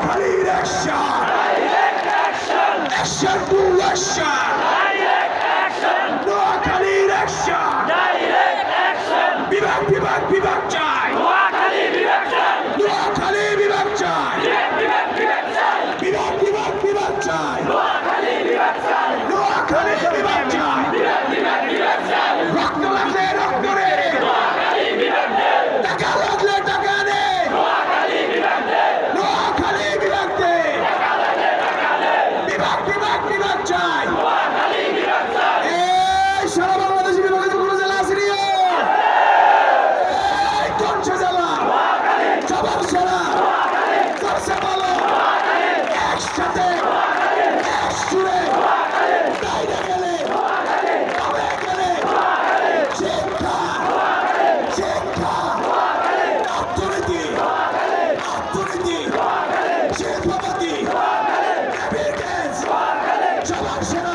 Noakhali's action! Action to action! Noakhali's action! বিভাগ বিভাগ বিভাগ চাই! নোয়াখালী বিভাগ চাই! বিভাগ বিভাগ বিভাগ চাই! নোয়াখালী বিভাগ চাই! রক্ত লাগলে রক্ত রে! টাকা লাগলে টাকা নে! নোয়াখালী বিভাগ দে! বিভাগ বিভাগ বিভাগ চাই! এই সারা বাংলাদেশে বিভাগের কোনো জেলা আছে নি? এই কোন জেলা? সবার সেরা করছে ভালো একসাথে একসুরে বাইরে গেলে কবে গেলে শিক্ষা শিক্ষা অর্থনীতি শিল্পপতি সবার সেরা